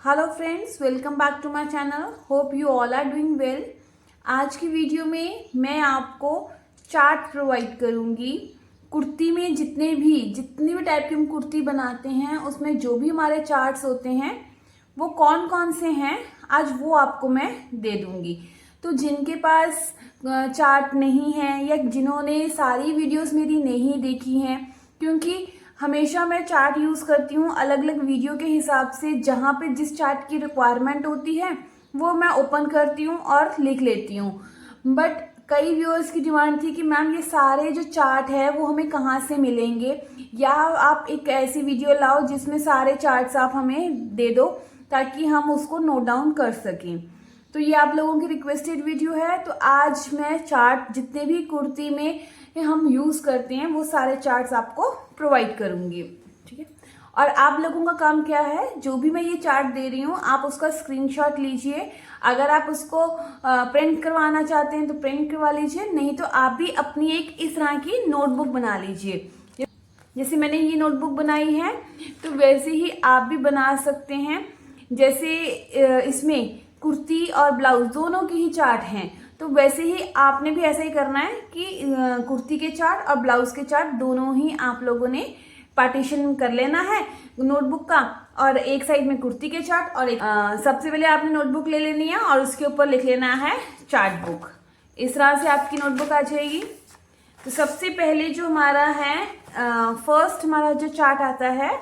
Hello friends, welcome back to my channel. Hope you all are doing well. आज की video में मैं आपको चार्ट प्रोवाइड करूंगी। कुर्ती में जितनी भी टाइप की हम कुर्ती बनाते हैं उसमें जो भी हमारे चार्ट्स होते हैं वो कौन कौन से हैं, आज वो आपको मैं दे दूंगी। तो जिनके पास चार्ट नहीं है या जिन्होंने सारी वीडियोस मेरी नहीं देखी हैं, क्योंकि हमेशा मैं चार्ट यूज़ करती हूँ अलग अलग वीडियो के हिसाब से, जहाँ पे जिस चार्ट की रिक्वायरमेंट होती है वो मैं ओपन करती हूँ और लिख लेती हूँ। बट कई व्यूअर्स की डिमांड थी कि मैम ये सारे जो चार्ट है वो हमें कहाँ से मिलेंगे, या आप एक ऐसी वीडियो लाओ जिसमें सारे चार्ट्स आप हमें दे दो ताकि हम उसको नोट डाउन कर सकें। तो ये आप लोगों की रिक्वेस्टेड वीडियो है। तो आज मैं चार्ट जितने भी कुर्ती में हम यूज़ करते हैं वो सारे चार्ट्स आपको प्रोवाइड करूंगी, ठीक है। और आप लोगों का काम क्या है, जो भी मैं ये चार्ट दे रही हूँ आप उसका स्क्रीनशॉट लीजिए। अगर आप उसको प्रिंट करवाना चाहते हैं तो प्रिंट करवा लीजिए, नहीं तो आप भी अपनी एक इस तरह की नोटबुक बना लीजिए। जैसे मैंने ये नोटबुक बनाई है तो वैसे ही आप भी बना सकते हैं। जैसे इसमें कुर्ती और ब्लाउज दोनों की ही चार्ट हैं, तो वैसे ही आपने भी ऐसा ही करना है कि कुर्ती के चार्ट और ब्लाउज के चार्ट दोनों ही आप लोगों ने पार्टीशन कर लेना है नोटबुक का। और एक साइड में कुर्ती के चार्ट और सबसे पहले आपने नोटबुक ले लेनी है और उसके ऊपर लिख लेना है चार्ट बुक। इस तरह से आपकी नोटबुक आ जाएगी। तो सबसे पहले जो हमारा है फर्स्ट हमारा जो चार्ट आता है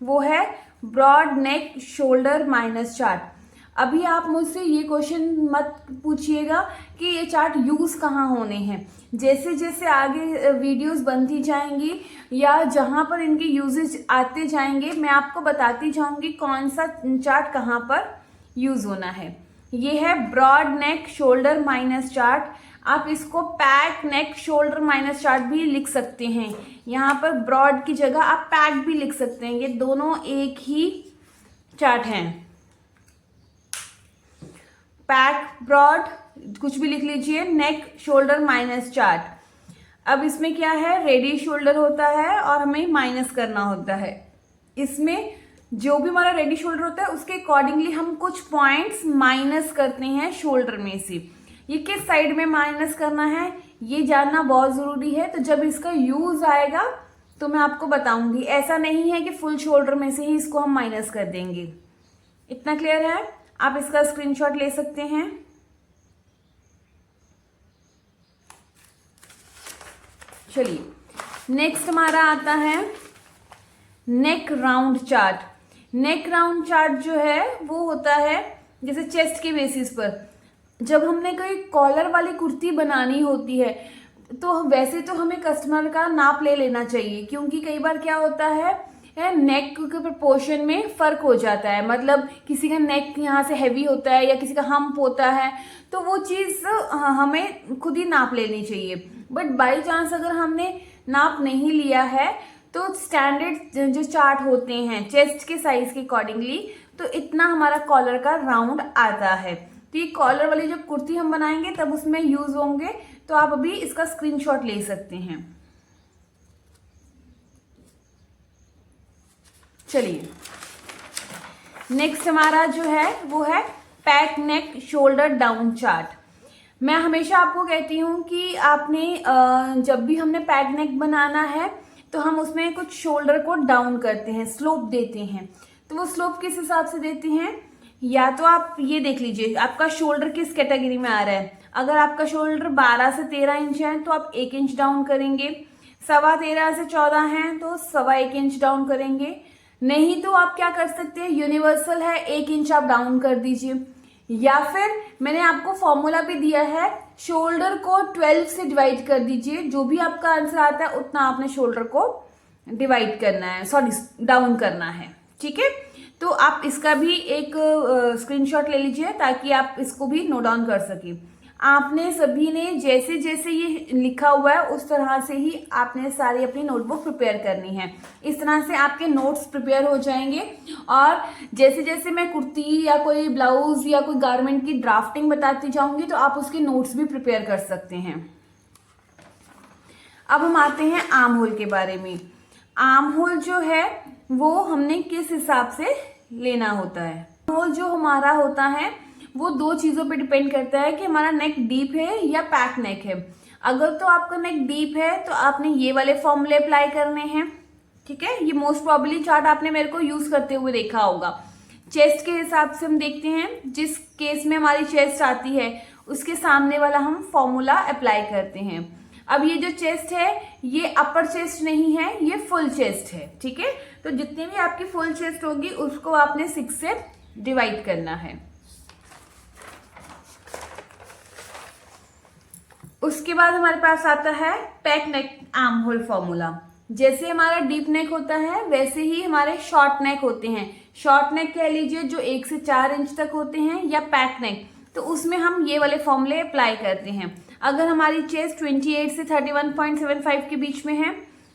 वो है broad neck shoulder minus chart. अभी आप मुझसे ये क्वेश्चन मत पूछिएगा कि ये चार्ट यूज़ कहाँ होने हैं। जैसे जैसे आगे वीडियोस बनती जाएंगी या जहाँ पर इनके यूजेज आते जाएंगे मैं आपको बताती जाऊंगी कौन सा चार्ट कहाँ पर यूज़ होना है। ये है broad neck shoulder minus chart. आप इसको back neck shoulder minus chart भी लिख सकते हैं। यहाँ पर ब्रॉड की जगह आप पैक भी लिख सकते हैं, ये दोनों एक ही चार्ट हैं। पैक ब्रॉड कुछ भी लिख लीजिए, नेक शोल्डर माइनस चार्ट। अब इसमें क्या है, रेडी शोल्डर होता है और हमें माइनस करना होता है। इसमें जो भी हमारा रेडी शोल्डर होता है उसके अकॉर्डिंगली हम कुछ पॉइंट्स माइनस करते हैं शोल्डर में से। ये किस साइड में माइनस करना है ये जानना बहुत जरूरी है। तो जब इसका यूज आएगा तो मैं आपको बताऊंगी। ऐसा नहीं है कि फुल शोल्डर में से ही इसको हम माइनस कर देंगे। इतना क्लियर है? आप इसका स्क्रीनशॉट ले सकते हैं। चलिए नेक्स्ट हमारा आता है नेक राउंड चार्ट। नेक राउंड चार्ट जो है वो होता है जैसे चेस्ट के बेसिस पर जब हमने कोई कॉलर वाली कुर्ती बनानी होती है तो वैसे तो हमें कस्टमर का नाप ले लेना चाहिए, क्योंकि कई बार क्या होता है नेक के प्रपोर्शन में फर्क हो जाता है। मतलब किसी का नेक यहाँ से हैवी होता है या किसी का हम्प होता है, तो वो चीज़ हमें खुद ही नाप लेनी चाहिए। बट बाई चांस अगर हमने नाप नहीं लिया है तो स्टैंडर्ड जो चार्ट होते हैं चेस्ट के साइज के अकॉर्डिंगली, तो इतना हमारा कॉलर का राउंड आता है। तो ये कॉलर वाली जब कुर्ती हम बनाएंगे तब उसमें यूज होंगे। तो आप अभी इसका स्क्रीनशॉट ले सकते हैं। चलिए नेक्स्ट हमारा जो है वो है pack neck shoulder down chart. मैं हमेशा आपको कहती हूँ कि आपने जब भी हमने पैक नेक बनाना है तो हम उसमें कुछ शोल्डर को डाउन करते हैं, स्लोप देते हैं। तो वो स्लोप किस हिसाब से देते हैं, या तो आप ये देख लीजिए आपका शोल्डर किस कैटेगरी में आ रहा है। अगर आपका शोल्डर 12 से 13 इंच है तो आप 1 इंच डाउन करेंगे। 13.25 से 14 है तो 1.25 इंच डाउन करेंगे। नहीं तो आप क्या कर सकते हैं, यूनिवर्सल है 1 इंच आप डाउन कर दीजिए। या फिर मैंने आपको फॉर्मूला भी दिया है, शोल्डर को 12 से डिवाइड कर दीजिए। जो भी आपका आंसर आता है उतना आपने शोल्डर को डिवाइड करना है, सॉरी डाउन करना है, ठीक है। तो आप इसका भी एक स्क्रीनशॉट ले लीजिए ताकि आप इसको भी नोट डाउन कर सकें। आपने सभी ने जैसे जैसे ये लिखा हुआ है उस तरह से ही आपने सारी अपनी नोटबुक प्रिपेयर करनी है। इस तरह से आपके नोट्स प्रिपेयर हो जाएंगे। और जैसे जैसे मैं कुर्ती या कोई ब्लाउज या कोई गारमेंट की ड्राफ्टिंग बताती जाऊंगी तो आप उसके नोट्स भी प्रिपेयर कर सकते हैं। अब हम आते हैं आर्म होल के बारे में। आर्म होल जो है वो हमने किस हिसाब से लेना होता है। होल जो हमारा होता है वो दो चीज़ों पे डिपेंड करता है कि हमारा नेक डीप है या पैक नेक है। अगर तो आपका नेक डीप है तो आपने ये वाले फॉर्मूले अप्लाई करने हैं, ठीक है। ये मोस्ट प्रॉब्ली चार्ट आपने मेरे को यूज करते हुए देखा होगा। चेस्ट के हिसाब से हम देखते हैं, जिस केस में हमारी चेस्ट आती है उसके सामने वाला हम फॉर्मूला अप्लाई करते हैं। अब ये जो चेस्ट है ये अपर चेस्ट नहीं है, ये फुल चेस्ट है, ठीक है। तो जितनी भी आपकी फुल चेस्ट होगी उसको आपने 6 से डिवाइड करना है। उसके बाद हमारे पास आता है पैक नेक आर्म होल फॉर्मूला। जैसे हमारा डीप नेक होता है वैसे ही हमारे शॉर्ट नेक होते हैं। शॉर्ट नेक कह लीजिए जो 1 से 4 इंच तक होते हैं, या पैक नेक, तो उसमें हम ये वाले फॉर्मूले अप्लाई करते हैं। अगर हमारी चेस्ट 28 से 31.75 के बीच में है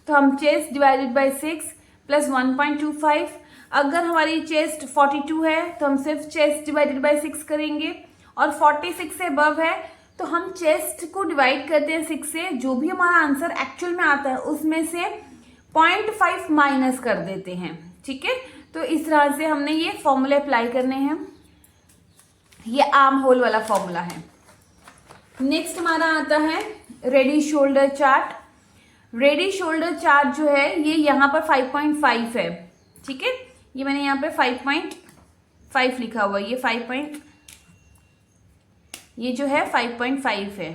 तो हम चेस्ट डिवाइडेड बाय 6 प्लस 1.25। अगर हमारी चेस्ट 42 है तो हम सिर्फ चेस्ट डिवाइडेड बाय 6 करेंगे, और 46 से अबव है तो हम चेस्ट को डिवाइड करते हैं 6 से, जो भी हमारा आंसर एक्चुअल में आता है उसमें से 0.5 माइनस कर देते हैं, ठीक है। तो इस तरह से हमने ये फॉर्मूले अप्लाई करने हैं। ये आर्म होल वाला फॉर्मूला है। नेक्स्ट हमारा आता है ready shoulder chart. Ready shoulder chart जो है ये यहाँ पर 5.5 है, ठीक है। ये मैंने यहाँ पे 5.5 लिखा हुआ है, ये जो है 5.5 है।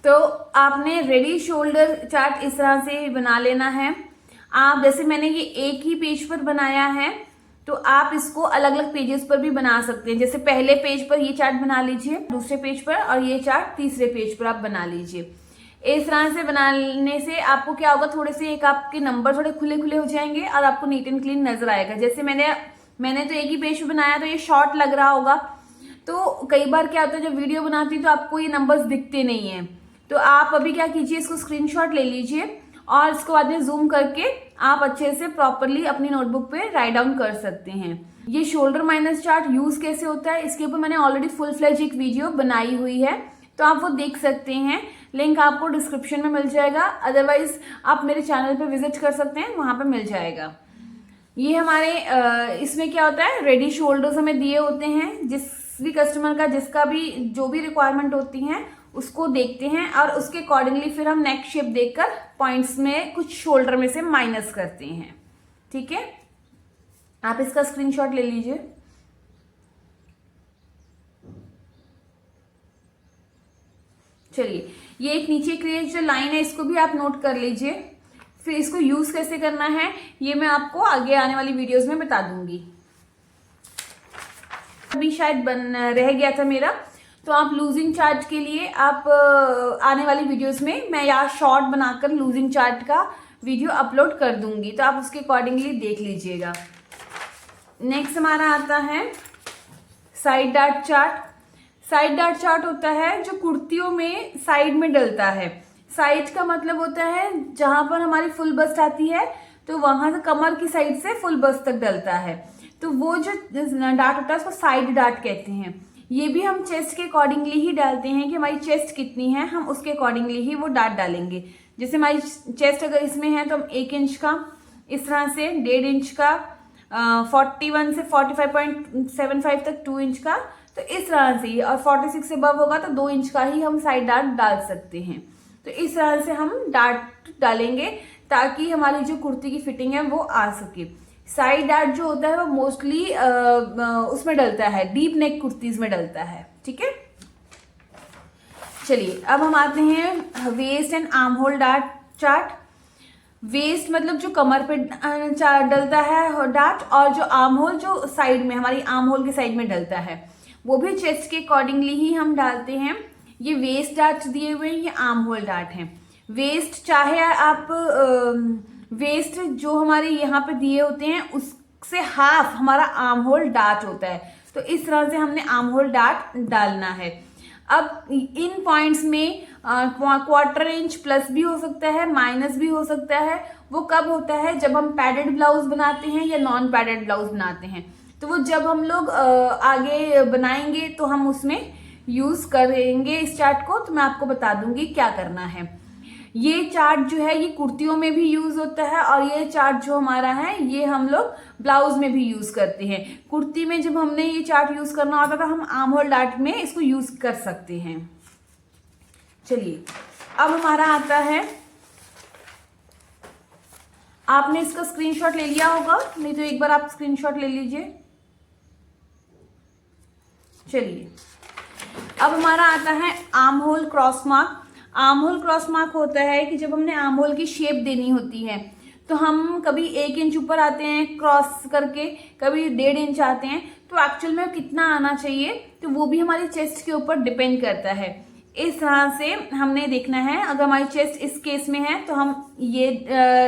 तो आपने रेडी शोल्डर चार्ट इस तरह से बना लेना है। आप जैसे मैंने ये एक ही पेज पर बनाया है तो आप इसको अलग अलग पेजेस पर भी बना सकते हैं। जैसे पहले पेज पर ये चार्ट बना लीजिए, दूसरे पेज पर, और ये चार्ट तीसरे पेज पर आप बना लीजिए। इस तरह से बनाने से आपको क्या होगा, थोड़े से एक आपके नंबर थोड़े खुले खुले हो जाएंगे और आपको नीट एंड क्लीन नजर आएगा। जैसे मैंने तो एक ही पेज पे बनाया तो ये शॉर्ट लग रहा होगा। तो कई बार क्या होता है जब वीडियो बनाती तो आपको ये नंबर्स दिखते नहीं है, तो आप अभी क्या कीजिए, इसको स्क्रीनशॉट ले लीजिए और इसको बाद में जूम करके आप अच्छे से प्रॉपरली अपनी नोटबुक पे राइट डाउन कर सकते हैं। ये शोल्डर माइनस चार्ट यूज कैसे होता है इसके ऊपर मैंने ऑलरेडी फुल फ्लेज एक वीडियो बनाई हुई है, तो आप वो देख सकते हैं। लिंक आपको डिस्क्रिप्शन में मिल जाएगा, अदरवाइज आप मेरे चैनल पे विजिट कर सकते हैं, वहां पे मिल जाएगा। ये हमारे इसमें क्या होता है, रेडी शोल्डर्स हमें दिए होते हैं। जिस भी कस्टमर का जिसका भी जो भी रिक्वायरमेंट होती है उसको देखते हैं और उसके अकॉर्डिंगली फिर हम नेक शेप देखकर पॉइंट्स में कुछ शोल्डर में से माइनस करते हैं, ठीक है। आप इसका स्क्रीनशॉट ले लीजिए। चलिए, ये एक नीचे की जो लाइन है इसको भी आप नोट कर लीजिए। फिर इसको यूज कैसे करना है ये मैं आपको आगे आने वाली वीडियोस में बता दूंगी। अभी शायद रह गया था मेरा, तो आप लूजिंग चार्ट के लिए आप आने वाली वीडियोस में मैं यहाँ शॉर्ट बनाकर लूजिंग चार्ट का वीडियो अपलोड कर दूंगी, तो आप उसके अकॉर्डिंगली देख लीजिएगा। नेक्स्ट हमारा आता है side dart chart. Side dart chart होता है जो कुर्तियों में साइड में डलता है। साइड का मतलब होता है जहां पर हमारी फुल बस्ट आती है तो वहां से कमर की साइड से फुल बस्ट तक डलता है, तो वो जो डार्ट होता है उसको साइड डार्ट कहते हैं। ये भी हम चेस्ट के अकॉर्डिंगली ही डालते हैं कि हमारी चेस्ट कितनी है, हम उसके अकॉर्डिंगली ही वो डार्ट डालेंगे। जैसे हमारी चेस्ट अगर इसमें है तो हम 1 इंच का, इस तरह से 1.5 इंच का, 41 से 45.75 तक 2 इंच का, तो इस तरह से, और 46 से अबव होगा तो 2 इंच का ही हम साइड डार्ट डाल सकते हैं। तो इस तरह से हम डार्ट डालेंगे ताकि हमारी जो कुर्ती की फिटिंग है वो आ सके। साइड डार्ट जो होता है वो मोस्टली उसमें डलता है, डीप नेक कुर्तीज में डलता है, ठीक है। चलिए अब हम आते हैं waist and armhole dart chart. Waist मतलब जो कमर पे डलता है डार्ट, और जो आर्म होल जो साइड में, हमारी आर्म होल के साइड में डलता है, वो भी चेस्ट के अकॉर्डिंगली ही हम डालते हैं। ये वेस्ट डार्ट दिए हुए हैं, ये आर्म होल डार्ट हैं। वेस्ट चाहे आप वेस्ट जो हमारे यहाँ पे दिए होते हैं उससे हाफ हमारा आर्म होल डार्ट होता है, तो इस तरह से हमने आर्म होल डार्ट डालना है। अब इन पॉइंट्स में 1/4 इंच प्लस भी हो सकता है, माइनस भी हो सकता है। वो कब होता है, जब हम पैडेड ब्लाउज बनाते हैं या नॉन पैडेड ब्लाउज बनाते हैं, तो वो जब हम लोग आगे बनाएंगे तो हम उसमें यूज करेंगे इस चार्ट को, तो मैं आपको बता दूंगी क्या करना है। ये चार्ट जो है ये कुर्तियों में भी यूज होता है और ये चार्ट जो हमारा है ये हम लोग ब्लाउज में भी यूज करते हैं। कुर्ती में जब हमने ये चार्ट यूज करना होता था हम आर्म होल डार्ट में इसको यूज कर सकते हैं। चलिए अब हमारा आता है, आपने इसका स्क्रीनशॉट ले लिया होगा, नहीं तो एक बार आप स्क्रीनशॉट ले लीजिए। चलिए अब हमारा आता है arm hole cross mark. Arm hole cross mark होता है कि जब हमने आर्म होल की शेप देनी होती है तो हम कभी 1 इंच ऊपर आते हैं क्रॉस करके, कभी 1.5 इंच आते हैं, तो एक्चुअल में कितना आना चाहिए तो वो भी हमारी चेस्ट के ऊपर डिपेंड करता है। इस तरह से हमने देखना है। अगर हमारी चेस्ट इस केस में है तो हम ये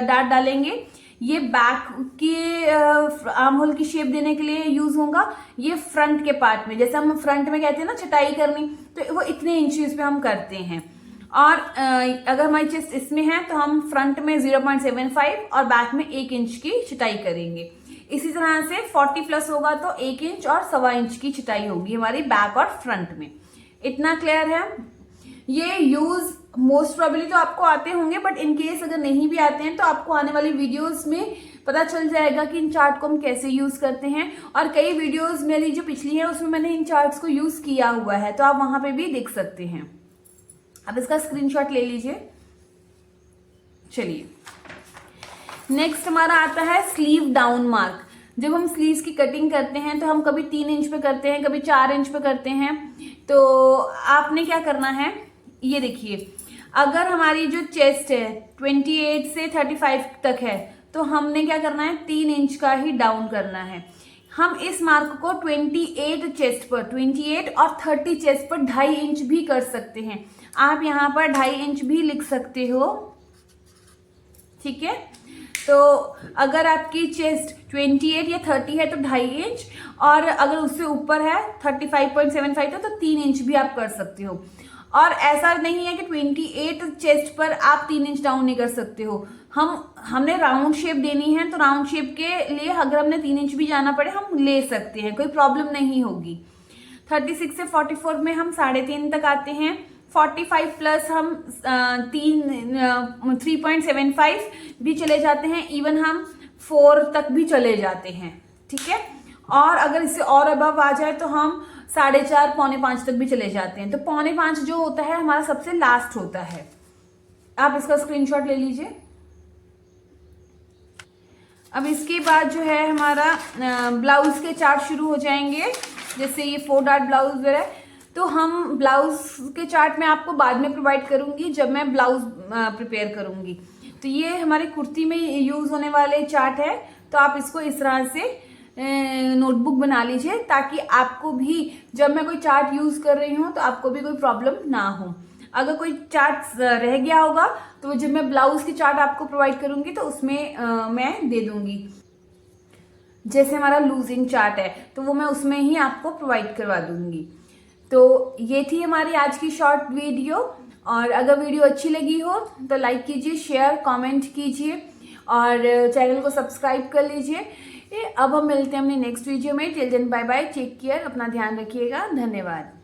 डार्ट डालेंगे, ये बैक के आर्म होल की शेप देने के लिए यूज होगा। ये फ्रंट के पार्ट में, जैसे हम फ्रंट में कहते हैं ना छटाई करनी, तो वो इतने इंचेस पे हम करते हैं। और अगर हमारी चेस्ट इसमें है तो हम फ्रंट में 0.75 और बैक में 1 इंच की छटाई करेंगे। इसी तरह से 40 प्लस होगा तो 1 इंच और 1.25 इंच की छटाई होगी हमारी बैक और फ्रंट में। इतना क्लियर है? ये यूज मोस्ट प्रोबेबली तो आपको आते होंगे, बट इन केस अगर नहीं भी आते हैं तो आपको आने वाली वीडियोस में पता चल जाएगा कि इन चार्ट को हम कैसे यूज करते हैं। और कई वीडियोस मेरी जो पिछली है उसमें मैंने इन चार्ट्स को यूज किया हुआ है, तो आप वहां पे भी देख सकते हैं। अब इसका स्क्रीनशॉट ले लीजिए। चलिए नेक्स्ट हमारा आता है स्लीव डाउन मार्क। जब हम स्लीव्स की कटिंग करते हैं तो हम कभी 3 इंच पे करते हैं, कभी 4 इंच पे करते हैं। तो आपने क्या करना है, ये देखिए, अगर हमारी जो चेस्ट है 28 से 35 तक है तो हमने क्या करना है, 3 इंच का ही डाउन करना है। हम इस मार्क को 28 चेस्ट पर, 28 और 30 चेस्ट पर 2.5 इंच भी कर सकते हैं। आप यहाँ पर 2.5 इंच भी लिख सकते हो, ठीक है। तो अगर आपकी चेस्ट 28 या 30 है तो 2.5 इंच, और अगर उससे ऊपर है 35.75 है तो 3 इंच भी आप कर सकते हो। और ऐसा नहीं है कि 28 चेस्ट पर आप 3 इंच डाउन नहीं कर सकते हो। हमने राउंड शेप देनी है तो राउंड शेप के लिए अगर हमने 3 इंच भी जाना पड़े हम ले सकते हैं, कोई प्रॉब्लम नहीं होगी। 36 से 44 में हम 3.5 तक आते हैं। 45 प्लस हम 3.75 भी चले जाते हैं, इवन हम 4 तक भी चले जाते हैं, ठीक है। और अगर इससे और अबव आ जाए तो हम 4.5 पौने 5 तक भी चले जाते हैं। तो पौने 5 जो होता है हमारा सबसे लास्ट होता है। आप इसका स्क्रीनशॉट ले लीजिए। अब इसके बाद जो है हमारा ब्लाउज के चार्ट शुरू हो जाएंगे। जैसे ये 4 डार्ट ब्लाउज है तो हम ब्लाउज के चार्ट में आपको बाद में प्रोवाइड करूंगी जब मैं ब्लाउज प्रिपेयर करूंगी। तो ये हमारे कुर्ती में यूज होने वाले चार्ट है, तो आप इसको इस तरह से नोटबुक बना लीजिए ताकि आपको भी जब मैं कोई चार्ट यूज कर रही हूँ तो आपको भी कोई प्रॉब्लम ना हो। अगर कोई चार्ट रह गया होगा तो जब मैं ब्लाउज की चार्ट आपको प्रोवाइड करूंगी तो उसमें मैं दे दूंगी। जैसे हमारा लूजिंग चार्ट है तो वो मैं उसमें ही आपको प्रोवाइड करवा दूंगी। तो ये थी हमारी आज की शॉर्ट वीडियो, और अगर वीडियो अच्छी लगी हो तो लाइक कीजिए, शेयर कमेंट कीजिए और चैनल को सब्सक्राइब कर लीजिए। अब हम मिलते हैं अपने नेक्स्ट वीडियो में। Till then bye bye, take care, अपना ध्यान रखिएगा, धन्यवाद।